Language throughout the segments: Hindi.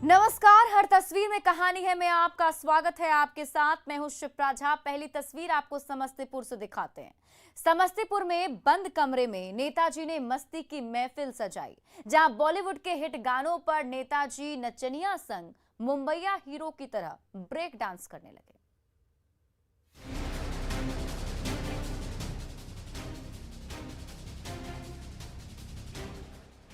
नमस्कार। हर तस्वीर में कहानी है में आपका स्वागत है। आपके साथ मैं हूं शिप्रा झा। पहली तस्वीर आपको समस्तीपुर से दिखाते हैं। समस्तीपुर में बंद कमरे में नेताजी ने मस्ती की महफिल सजाई, जहां बॉलीवुड के हिट गानों पर नेताजी नचनिया संग मुंबईया हीरो की तरह ब्रेक डांस करने लगे।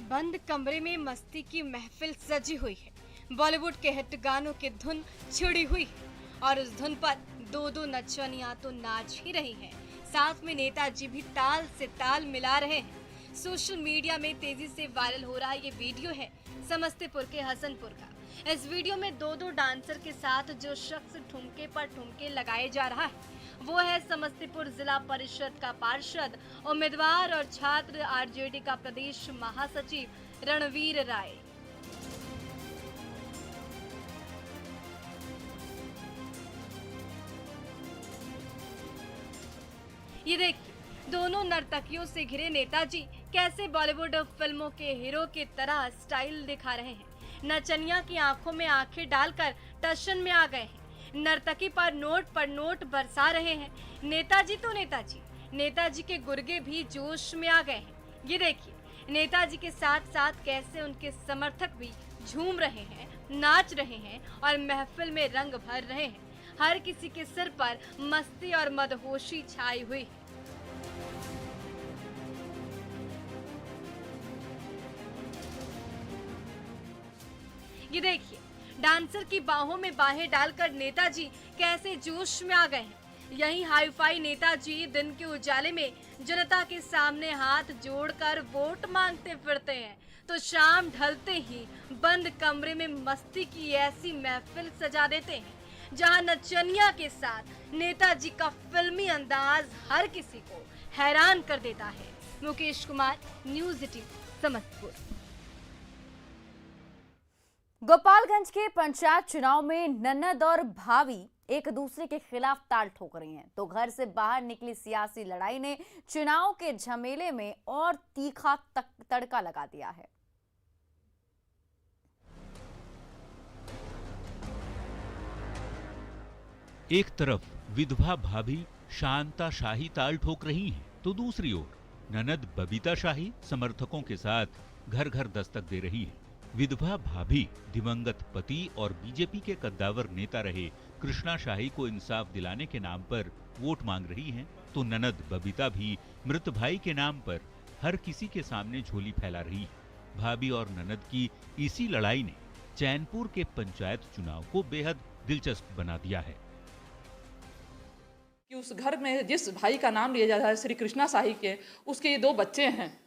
बंद कमरे में मस्ती की महफिल सजी हुई है। बॉलीवुड के हिट गानों की धुन छिड़ी हुई है और उस धुन पर दो दो नचनियां तो नाच ही रही हैं। साथ में नेताजी भी ताल से ताल मिला रहे हैं। सोशल मीडिया में तेजी से वायरल हो रहा ये वीडियो है समस्तीपुर के हसनपुर का। इस वीडियो में दो दो डांसर के साथ जो शख्स ठुमके पर ठुमके लगाए जा रहा है वो है समस्तीपुर जिला परिषद का पार्षद, उम्मीदवार और छात्र आरजेडी का प्रदेश महासचिव रणवीर राय। ये देखिए, दोनों नर्तकियों से घिरे नेताजी कैसे बॉलीवुड फिल्मों के हीरो की तरह स्टाइल दिखा रहे हैं। नचनिया की आंखों में आंखें डालकर टशन में आ गए हैं। नर्तकी पर नोट बरसा रहे हैं। नेताजी तो नेताजी के गुर्गे भी जोश में आ गए हैं। ये देखिए, नेताजी के साथ साथ कैसे उनके समर्थक भी झूम रहे हैं, नाच रहे हैं और महफिल में रंग भर रहे हैं। हर किसी के सिर पर मस्ती और मदहोशी छाई हुई है। ये देखिए, डांसर की बाहों में बाहें डालकर नेताजी कैसे जोश में आ गए हैं। यही हाईफाई नेताजी दिन के उजाले में जनता के सामने हाथ जोड़कर वोट मांगते फिरते हैं, तो शाम ढलते ही बंद कमरे में मस्ती की ऐसी महफिल सजा देते हैं जहां नचनिया के साथ नेताजी का फिल्मी अंदाज हर किसी को हैरान कर देता है। मुकेश कुमार, न्यूज़ 18 समस्तीपुर। गोपालगंज के पंचायत चुनाव में ननद और भाभी एक दूसरे के खिलाफ ताल ठोक रही हैं, तो घर से बाहर निकली सियासी लड़ाई ने चुनाव के झमेले में और तीखा तड़का लगा दिया है। एक तरफ विधवा भाभी शांता शाही ताल ठोक रही हैं, तो दूसरी ओर ननद बबीता शाही समर्थकों के साथ घर घर दस्तक दे रही है। विधवा भाभी दिवंगत पति और बीजेपी के कद्दावर नेता रहे कृष्णा शाही को इंसाफ दिलाने के नाम पर वोट मांग रही हैं, तो ननद बबीता भी मृत भाई के नाम पर हर किसी के सामने झोली फैला रही है। भाभी और ननद की इसी लड़ाई ने चैनपुर के पंचायत चुनाव को बेहद दिलचस्प बना दिया है। कि उस घर में जिस भाई का नाम लिया जा रहा है श्री कृष्णा शाही के, उसके ये दो बच्चे हैं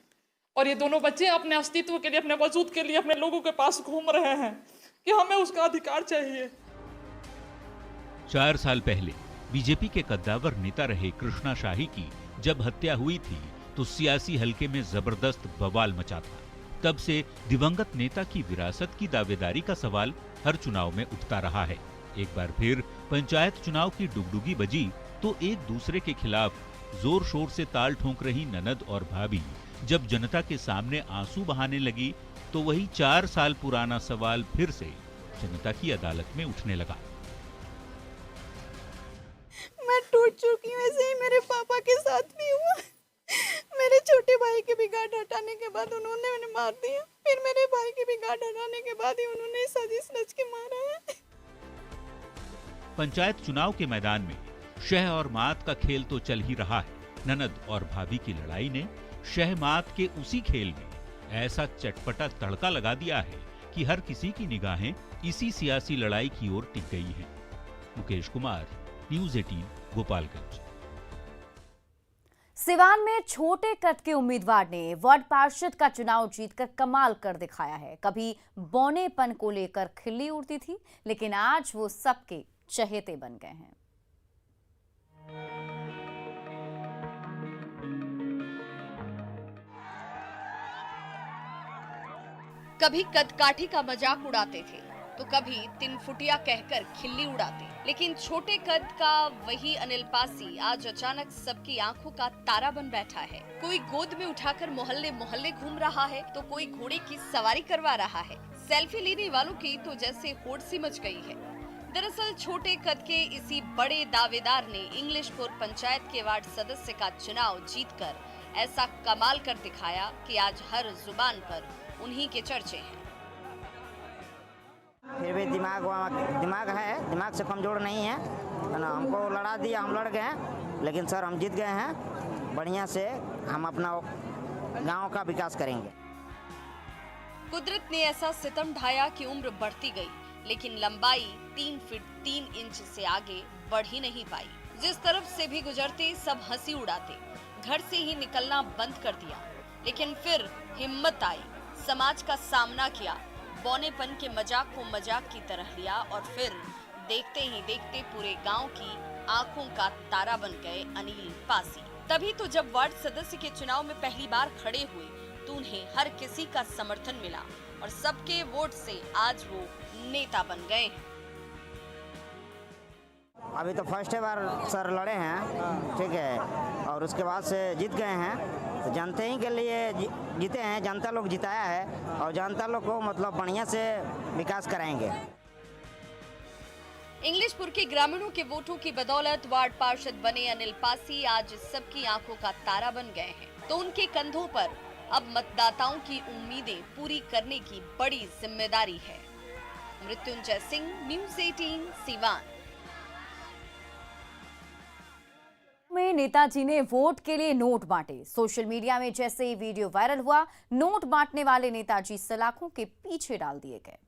और ये दोनों बच्चे अपने अस्तित्व के लिए, अपने वजूद के लिए अपने लोगों के पास घूम रहे हैं कि हमें उसका अधिकार चाहिए। 4 साल पहले बीजेपी के कद्दावर नेता रहे कृष्णा शाही की जब हत्या हुई थी तो सियासी हलके में जबरदस्त बवाल मचा था। तब से दिवंगत नेता की विरासत की दावेदारी का सवाल हर चुनाव में उठता रहा है। एक बार फिर पंचायत चुनाव की डुगडुगी बजी तो एक दूसरे के खिलाफ जोर शोर से ताल ठोक रही ननद और भाभी जब जनता के सामने आंसू बहाने लगी तो वही 4 साल पुराना सवाल फिर से जनता की अदालत में उठने लगा। मैं टूट चुकी हूँ, ऐसे ही मेरे पापा के साथ भी हुआ। मेरे छोटे भाई के भी गांठ हटाने के बाद उन्होंने उन्हें मार दिया, फिर मेरे भाई के भी गांठ हटाने के बाद ही उन्होंने साजिश रच के मारा है। पंचायत चुनाव के मैदान में शह और मात का खेल तो चल ही रहा है। ननद और भाभी की लड़ाई ने शह मात के उसी खेल में ऐसा चटपटा तड़का लगा दिया है कि हर किसी की निगाहें इसी सियासी लड़ाई की ओर टिक गई हैं। मुकेश कुमार, न्यूज़ 18 गोपालगंज। सिवान में छोटे कद के उम्मीदवार ने वार्ड पार्षद का चुनाव जीतकर कमाल कर दिखाया है। कभी बौनेपन को लेकर खिल्ली उड़ती थी, लेकिन आज वो सबके चहेते बन गए हैं। कभी कदकाठी का मजाक उड़ाते थे तो कभी 3 फुटिया कहकर खिल्ली उड़ाते, लेकिन छोटे कद का वही अनिल पासी आज अचानक सबकी आंखों का तारा बन बैठा है। कोई गोद में उठाकर मोहल्ले मोहल्ले घूम रहा है तो कोई घोड़े की सवारी करवा रहा है। सेल्फी लेने वालों की तो जैसे होड़ सी मच गई है। दरअसल छोटे कद के इसी बड़े दावेदार ने इंग्लिशपुर पंचायत के वार्ड सदस्य का चुनाव जीतकर ऐसा कमाल कर दिखाया कि आज हर जुबान पर उन्हीं के चर्चे हैं। फिर भी दिमाग है, दिमाग से कमजोर नहीं है ना। हमको लड़ा दिया, हम लड़ गए हैं, लेकिन सर हम जीत गए हैं। बढ़िया से हम अपना गांव का विकास करेंगे। कुदरत ने ऐसा सितम ढाया कि उम्र बढ़ती गई, लेकिन लंबाई 3 फीट 3 इंच से आगे बढ़ ही नहीं पाई। जिस तरफ से भी गुजरते सब हंसी उड़ाते, घर से ही निकलना बंद कर दिया। लेकिन फिर हिम्मत आई, समाज का सामना किया, बौनेपन के मजाक को मजाक की तरह लिया और फिर देखते ही देखते पूरे गांव की आंखों का तारा बन गए अनिल पासी। तभी तो जब वार्ड सदस्य के चुनाव में पहली बार खड़े हुए तो उन्हें हर किसी का समर्थन मिला और सबके वोट से आज वो नेता बन गए हैं। अभी तो फर्स्ट बार सर लड़े हैं, ठीक है, और उसके बाद से जीत गए हैं। तो जनता ही के लिए जीते हैं, जनता लोग जिताया है और जनता लोग को मतलब बढ़िया से विकास कराएंगे। इंग्लिशपुर के ग्रामीणों के वोटों की बदौलत वार्ड पार्षद बने अनिल पासी आज सबकी आंखों का तारा बन गए हैं। तो उनके कंधों पर अब मतदाताओं की उम्मीदें पूरी करने की बड़ी जिम्मेदारी है। मृत्युंजय सिंह, न्यूज़ 18 सीवान। में नेताजी ने वोट के लिए नोट बांटे। सोशल मीडिया में जैसे ही वीडियो वायरल हुआ, नोट बांटने वाले नेताजी सलाखों के पीछे डाल दिए गए।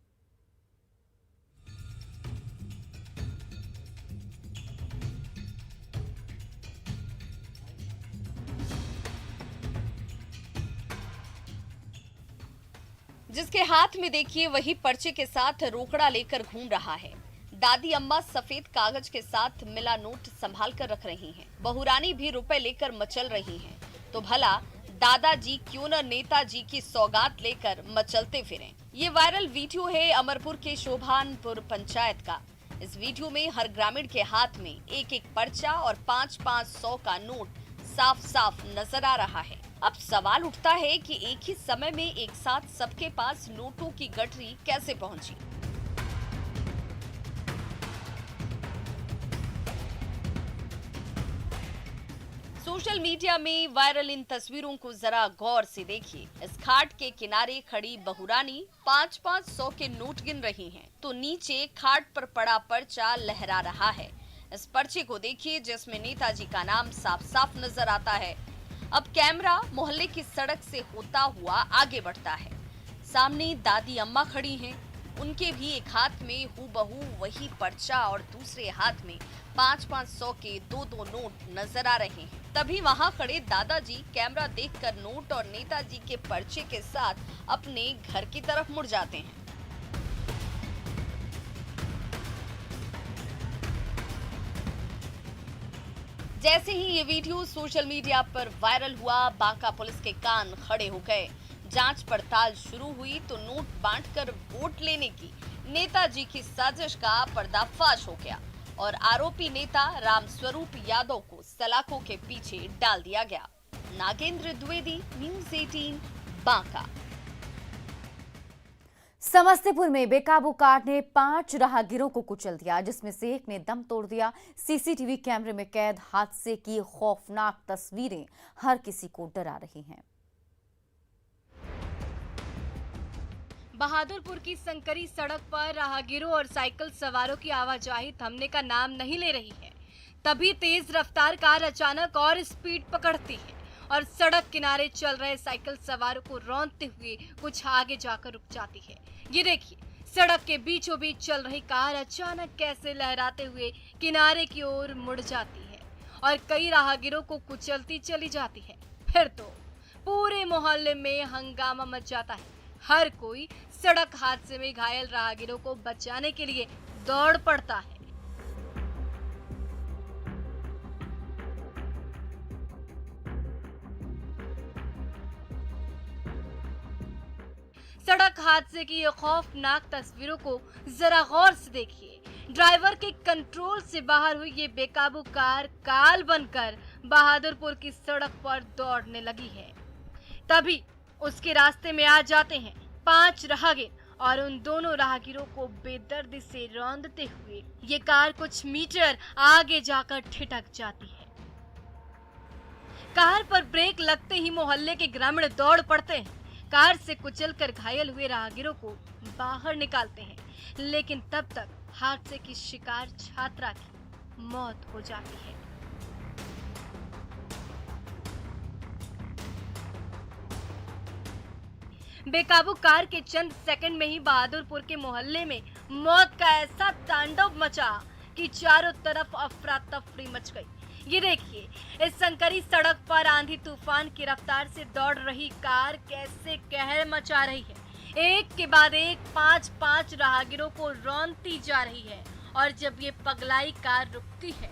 जिसके हाथ में देखिए वही पर्चे के साथ रोकड़ा लेकर घूम रहा है। दादी अम्मा सफेद कागज के साथ मिला नोट संभाल कर रख रही हैं। बहुरानी भी रुपए लेकर मचल रही हैं। तो भला दादाजी क्यों न नेताजी की सौगात लेकर मचलते फिरें। ये वायरल वीडियो है अमरपुर के शोभानपुर पंचायत का। इस वीडियो में हर ग्रामीण के हाथ में एक एक पर्चा और 5-500 का नोट साफ साफ नजर आ रहा है। अब सवाल उठता है कि एक ही समय में एक साथ सबके पास नोटों की गठरी कैसे पहुंची। सोशल मीडिया में वायरल इन तस्वीरों को जरा गौर से देखिए। इस घाट के किनारे खड़ी बहुरानी 5-500 के नोट गिन रही हैं, तो नीचे खाट पर पड़ा पर्चा लहरा रहा है। इस पर्चे को देखिए जिसमें नेताजी का नाम साफ साफ नजर आता है। अब कैमरा मोहल्ले की सड़क से होता हुआ आगे बढ़ता है। सामने दादी अम्मा खड़ी हैं, उनके भी एक हाथ में हूबहू वही पर्चा और दूसरे हाथ में 5-500 के 2-2 नोट नजर आ रहे हैं। तभी वहां खड़े दादाजी कैमरा देखकर नोट और नेताजी के पर्चे के साथ अपने घर की तरफ मुड़ जाते हैं। जैसे ही ये वीडियो सोशल मीडिया पर वायरल हुआ, बांका पुलिस के कान खड़े हो गए। जांच पड़ताल शुरू हुई तो नोट बांटकर वोट लेने की नेताजी की साजिश का पर्दाफाश हो गया और आरोपी नेता रामस्वरूप यादव को सलाखों के पीछे डाल दिया गया। नागेंद्र द्विवेदी, न्यूज़ 18 बांका। समस्तीपुर में बेकाबू कार ने 5 राहगीरों को कुचल दिया, जिसमें से एक ने दम तोड़ दिया। सीसीटीवी कैमरे में कैद हादसे की खौफनाक तस्वीरें हर किसी को डरा रही हैं। बहादुरपुर की संकरी सड़क पर राहगीरों और साइकिल सवारों की आवाजाही थमने का नाम नहीं ले रही है। तभी तेज रफ्तार कार अचानक और स्पीड पकड़ती है और सड़क किनारे चल रहे साइकिल सवारों को रौंदते हुए कुछ आगे जाकर रुक जाती है। ये देखिए, सड़क के बीचों बीच चल रही कार अचानक कैसे लहराते हुए किनारे की ओर मुड़ जाती है और कई राहगीरों को कुचलती चली जाती है। फिर तो पूरे मोहल्ले में हंगामा मच जाता है। हर कोई सड़क हादसे में घायल राहगीरों को बचाने के लिए दौड़ पड़ता है। सड़क हादसे की ये खौफनाक तस्वीरों को जरा गौर से देखिए। ड्राइवर के कंट्रोल से बाहर हुई ये बेकाबू कार काल बनकर बहादुरपुर की सड़क पर दौड़ने लगी है। तभी उसके रास्ते में आ जाते हैं 5 राहगीर और उन दोनों राहगीरों को बेदर्दी से रौंदते हुए ये कार कुछ मीटर आगे जाकर ठिठक जाती है। कार पर ब्रेक लगते ही मोहल्ले के ग्रामीण दौड़ पड़ते हैं, कार से कुचलकर घायल हुए राहगीरों को बाहर निकालते हैं, लेकिन तब तक हादसे की शिकार छात्रा की मौत हो जाती है। बेकाबू कार के चंद सेकंड में ही बहादुरपुर के मोहल्ले में मौत का ऐसा तांडव मचा कि चारों तरफ अफरा तफरी मच गई। ये देखिए, इस संकरी सड़क पर आंधी तूफान की रफ्तार से दौड़ रही कार कैसे कहर मचा रही है। एक के बाद एक 5-5 राहगीरों को रौंदती जा रही है और जब ये पगलाई कार रुकती है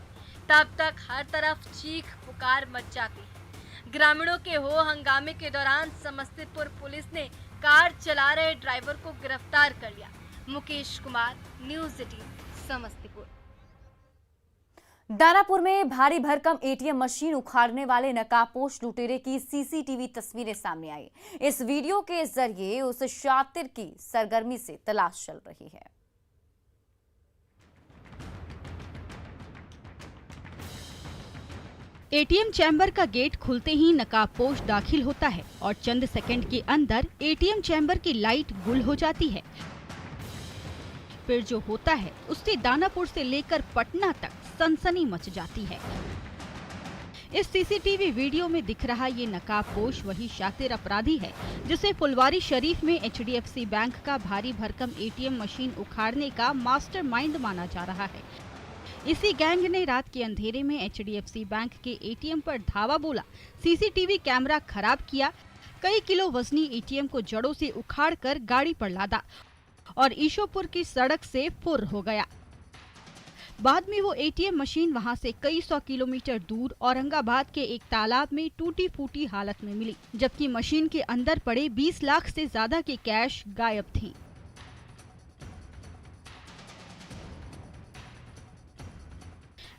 तब तक हर तरफ चीख पुकार मच जाती है। ग्रामीणों के हो हंगामे के दौरान समस्तीपुर पुलिस ने कार चला रहे ड्राइवर को गिरफ्तार कर लिया। मुकेश कुमार, न्यूज़ 18 समस्तीपुर। दानापुर में भारी भरकम एटीएम मशीन उखाड़ने वाले नकाबपोश लुटेरे की सीसीटीवी तस्वीरें सामने आई। इस वीडियो के जरिए उस शातिर की सरगर्मी से तलाश चल रही है। एटीएम चैम्बर का गेट खुलते ही नकाबपोश दाखिल होता है और चंद सेकंड के अंदर एटीएम चैम्बर की लाइट गुल हो जाती है। फिर जो होता है उससे दानापुर से लेकर पटना तक सनसनी मच जाती है। इस सीसीटीवी वीडियो में दिख रहा ये नकाबपोश वही शातिर अपराधी है जिसे फुलवारी शरीफ में HDFC बैंक का भारी भरकम एटीएम मशीन उखाड़ने का मास्टरमाइंड माना जा रहा है। इसी गैंग ने रात के अंधेरे में HDFC बैंक के एटीएम पर धावा बोला, सीसीटीवी कैमरा खराब किया, कई किलो वजनी एटीएम को जड़ों से उखाड़कर गाड़ी पर लादा और ईशोपुर की सड़क से फुर हो गया। बाद में वो एटीएम मशीन वहां से कई 100 किलोमीटर दूर औरंगाबाद के एक तालाब में टूटी फूटी हालत में मिली, जबकि मशीन के अंदर पड़े 20 लाख से ज्यादा के कैश गायब थी।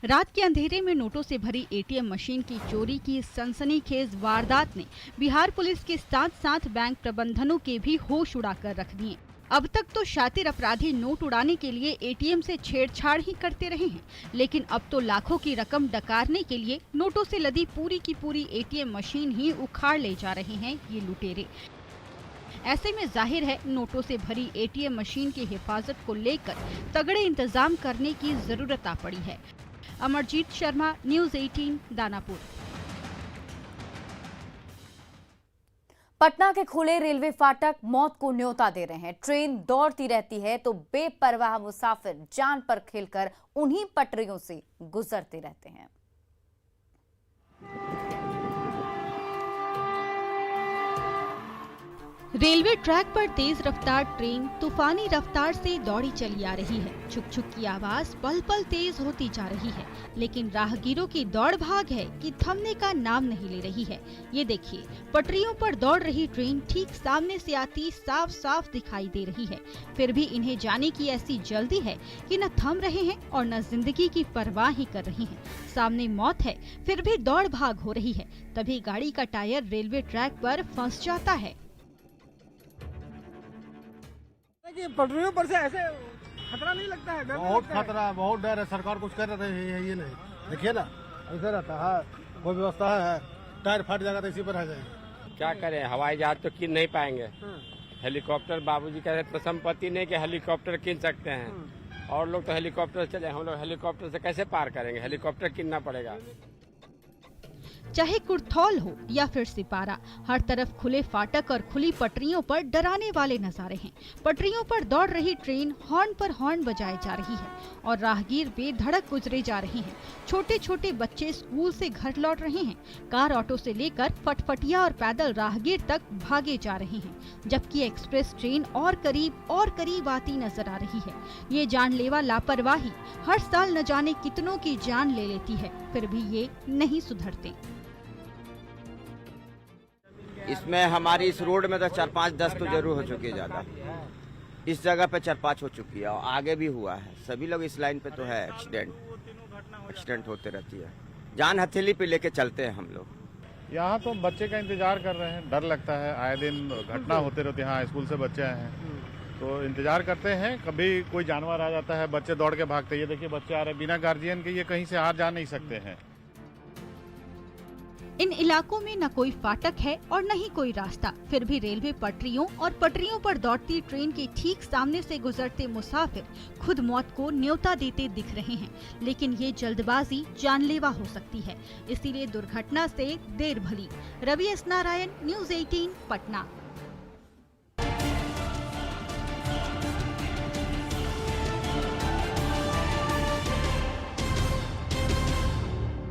रात के अंधेरे में नोटों से भरी एटीएम मशीन की चोरी की सनसनीखेज वारदात ने बिहार पुलिस के साथ साथ बैंक प्रबंधनों के भी होश उड़ाकर रख दिए। अब तक तो शातिर अपराधी नोट उड़ाने के लिए एटीएम से छेड़छाड़ ही करते रहे हैं, लेकिन अब तो लाखों की रकम डकारने के लिए नोटों से लदी पूरी की पूरी एटीएम मशीन ही उखाड़ ले जा रहे हैं ये लुटेरे। ऐसे में जाहिर है नोटों से भरी एटीएम मशीन की हिफाजत को लेकर तगड़े इंतजाम करने की जरूरत आ पड़ी है। अमरजीत शर्मा, न्यूज़ 18 दानापुर। पटना के खुले रेलवे फाटक मौत को न्योता दे रहे हैं। ट्रेन दौड़ती रहती है तो बेपरवाह मुसाफिर जान पर खेलकर उन्हीं पटरियों से गुजरते रहते हैं। रेलवे ट्रैक पर तेज रफ्तार ट्रेन तूफानी रफ्तार से दौड़ी चली आ रही है। छुक छुक की आवाज पल पल तेज होती जा रही है, लेकिन राहगीरों की दौड़ भाग है कि थमने का नाम नहीं ले रही है। ये देखिए, पटरियों पर दौड़ रही ट्रेन ठीक सामने से आती साफ साफ दिखाई दे रही है। फिर भी इन्हें जाने की ऐसी जल्दी है कि न थम रहे हैं और न जिंदगी की परवाह ही कर रही हैं। सामने मौत है, फिर भी दौड़ भाग हो रही है। तभी गाड़ी का टायर रेलवे ट्रैक पर फंस जाता है। पटरियों पर से ऐसे खतरा नहीं लगता है? बहुत खतरा है, बहुत डर है। सरकार कुछ कर रही है ये नहीं, देखिए ना ऐसे रहता है, कोई व्यवस्था है? टायर फट जाएगा तो इसी पर रह जाएगा। क्या करें, हवाई जहाज तो किन नहीं पाएंगे। हेलीकॉप्टर बाबूजी कहते तो संपत्ति नहीं कि हेलीकॉप्टर किन सकते हैं, और लोग तो हेलीकॉप्टर चले, हम लोग हेलीकॉप्टर से कैसे पार करेंगे? हेलीकॉप्टर किनना पड़ेगा। चाहे कुर्थौल हो या फिर सिपारा, हर तरफ खुले फाटक और खुली पटरियों पर डराने वाले नजारे हैं। पटरियों पर दौड़ रही ट्रेन हॉर्न पर हॉर्न बजाए जा रही है और राहगीर बेधड़क गुजरे जा रहे हैं। छोटे छोटे बच्चे स्कूल से घर लौट रहे हैं। कार ऑटो से लेकर फटफटिया और पैदल राहगीर तक भागे जा रहे हैं, जबकि एक्सप्रेस ट्रेन और करीब आती नजर आ रही है। ये जानलेवा लापरवाही हर साल न जाने कितनों की जान ले लेती है, फिर भी ये नहीं सुधरते। इसमें हमारी इस रोड में तो 4-5-10 तो जरूर हो चुकी है, ज्यादा इस जगह पे 4-5 हो चुकी है और आगे भी हुआ है। सभी लोग इस लाइन पे तो है, एक्सीडेंट होते रहती है। जान हथेली पे लेके चलते हैं हम लोग। यहाँ तो बच्चे का इंतजार कर रहे हैं, डर लगता है, आए दिन घटना होते रहती है। हाँ, स्कूल से बच्चे आए हैं तो इंतजार करते हैं, कभी कोई जानवर आ जाता है, बच्चे दौड़ के भागते हैं। ये देखिए बच्चे आ रहे हैं, बिना गार्जियन के ये कहीं से आ जा नहीं सकते हैं। इन इलाकों में न कोई फाटक है और न ही कोई रास्ता, फिर भी रेलवे पटरियों और पटरियों पर दौड़ती ट्रेन के ठीक सामने से गुजरते मुसाफिर खुद मौत को न्योता देते दिख रहे हैं। लेकिन ये जल्दबाजी जानलेवा हो सकती है, इसीलिए दुर्घटना से देर भली। Ravi S Narayan, news 18, Patna.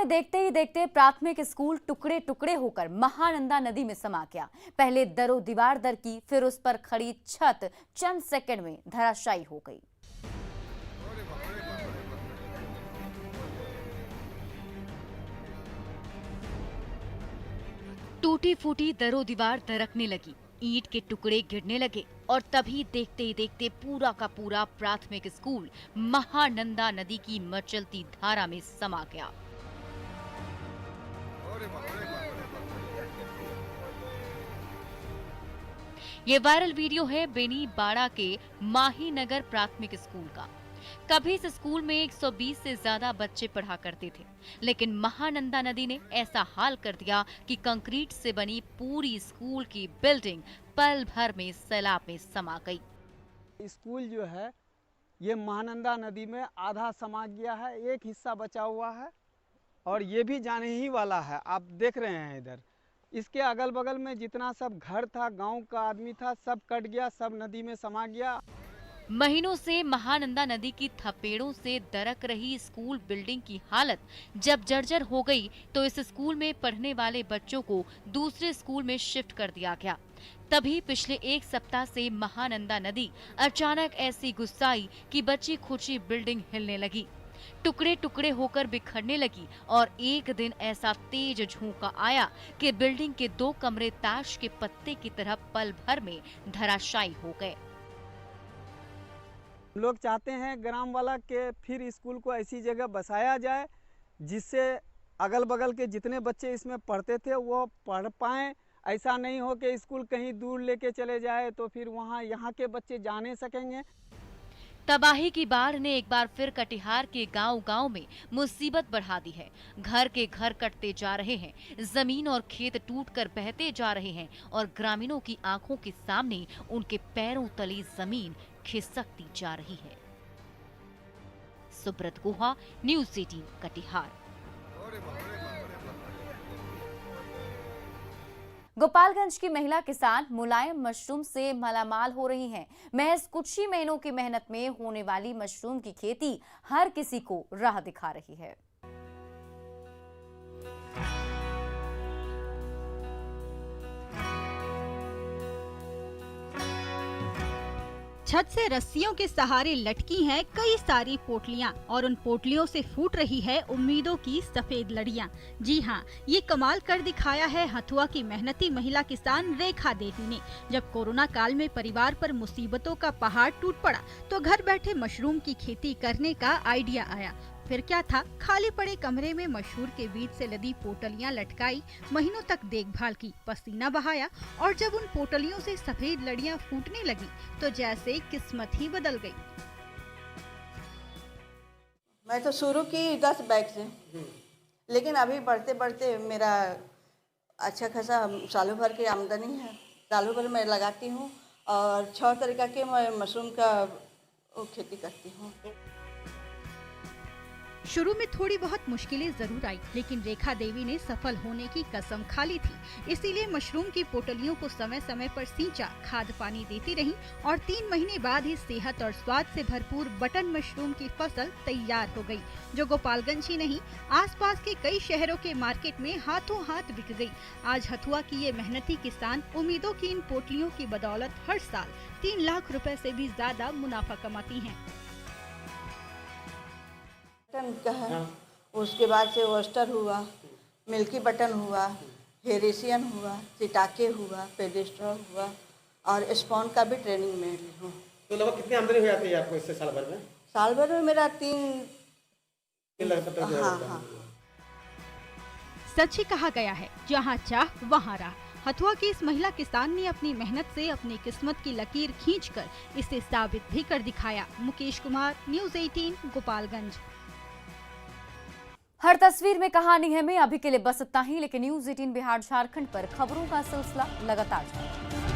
देखते ही देखते प्राथमिक स्कूल टुकड़े टुकड़े होकर महानंदा नदी में समा गया। पहले दरो दीवार दर की, फिर उस पर खड़ी छत चंद सेकंड में धराशायी हो गई। टूटी फूटी दरो दीवार दरकने लगी, ईंट के टुकड़े गिरने लगे और तभी देखते ही देखते पूरा का पूरा प्राथमिक स्कूल महानंदा नदी की मचलती धारा में समा गया। ये वायरल वीडियो है बेनी बाड़ा के माही नगर प्राथमिक स्कूल का। कभी इस स्कूल में 120 से ज्यादा बच्चे पढ़ा करते थे, लेकिन महानंदा नदी ने ऐसा हाल कर दिया कि कंक्रीट से बनी पूरी स्कूल की बिल्डिंग पल भर में सैलाब में समा गई। स्कूल जो है ये महानंदा नदी में आधा समा गया है, एक हिस्सा बचा हुआ है और ये भी जाने ही वाला है। आप देख रहे हैं इधर, इसके अगल बगल में जितना सब घर था, गांव का आदमी था, सब कट गया, सब नदी में समा गया। महीनों से महानंदा नदी की थपेड़ों से दरक रही स्कूल बिल्डिंग की हालत जब जर्जर हो गई तो इस स्कूल में पढ़ने वाले बच्चों को दूसरे स्कूल में शिफ्ट कर दिया गया। तभी पिछले एक सप्ताह से महानंदा नदी अचानक ऐसी गुस्साई कि बची खुची बिल्डिंग हिलने लगी, टुकड़े टुकड़े होकर बिखरने लगी और एक दिन ऐसा तेज झोंका आया कि बिल्डिंग के 2 कमरे ताश के पत्ते की तरह पल भर में धराशायी हो गए। लोग चाहते हैं ग्राम वाला के फिर स्कूल को ऐसी जगह बसाया जाए जिससे अगल बगल के जितने बच्चे इसमें पढ़ते थे वो पढ़ पाएं। ऐसा नहीं हो कि स्कूल कहीं दूर लेके चले जाए तो फिर वहाँ यहाँ के बच्चे जा नहीं सकेंगे। तबाही की बाढ़ ने एक बार फिर कटिहार के गांव-गांव में मुसीबत बढ़ा दी है। घर के घर कटते जा रहे हैं, जमीन और खेत टूटकर बहते जा रहे हैं और ग्रामीणों की आंखों के सामने उनके पैरों तले जमीन खिसकती जा रही है। सुब्रत गुहा, न्यूज़ 18, कटिहार। गोपालगंज की महिला किसान मुलायम मशरूम से मालामाल हो रही हैं। महज कुछ ही महीनों की मेहनत में होने वाली मशरूम की खेती हर किसी को राह दिखा रही है। छत से रस्सियों के सहारे लटकी हैं कई सारी पोटलियां और उन पोटलियों से फूट रही है उम्मीदों की सफेद लड़ियां। जी हां, ये कमाल कर दिखाया है हथुआ की मेहनती महिला किसान रेखा देवी ने। जब कोरोना काल में परिवार पर मुसीबतों का पहाड़ टूट पड़ा तो घर बैठे मशरूम की खेती करने का आइडिया आया। फिर क्या था, खाली पड़े कमरे में मशहूर के बीज से लदी पोटलियां लटकाई, महीनों तक देखभाल की, पसीना बहाया और जब उन पोटलियों से सफेद लड़ियां फूटने लगी तो जैसे किस्मत ही बदल गई। मैं तो शुरू की 10 बैग से, लेकिन अभी बढ़ते बढ़ते मेरा अच्छा खासा सालों भर की आमदनी है। सालों भर मैं लगाती हूँ और 6 तरीका के मैं मशरूम का खेती करती हूँ। शुरू में थोड़ी बहुत मुश्किलें जरूर आई, लेकिन रेखा देवी ने सफल होने की कसम खा ली थी। इसीलिए मशरूम की पोटलियों को समय समय पर सींचा, खाद पानी देती रही और 3 महीने बाद ही सेहत और स्वाद से भरपूर बटन मशरूम की फसल तैयार हो गई, जो गोपालगंज ही नहीं आसपास के कई शहरों के मार्केट में हाथों हाथ बिक गई। आज हथुआ की ये मेहनती किसान उम्मीदों की इन पोटलियों की बदौलत हर साल 3 लाख रुपए से भी ज्यादा मुनाफा कमाती हैं। बटन का है, उसके बाद से ओस्टर हुआ, मिल्की बटन हुआ, हेरेसियन हुआ, सिटाके हुआ, पेडिस्ट्रॉल हुआ और स्पॉन का भी ट्रेनिंग में ली हूँ। तो लगभग कितनी आमदनी हो जाती है आपको इससे साल भर में? साल भर में मेरा 3 सच ही कहा गया है, जहाँ चाह वहाँ राह। हथुआ की इस महिला किसान ने अपनी मेहनत से अपनी किस्मत की लकीर खींचकर इसे साबित भी कर दिखाया। मुकेश कुमार, न्यूज़ 18, गोपालगंज। हर तस्वीर में कहानी है में अभी के लिए बस इतना ही, लेकिन न्यूज़ 18 बिहार झारखंड पर खबरों का सिलसिला लगातार जारी है।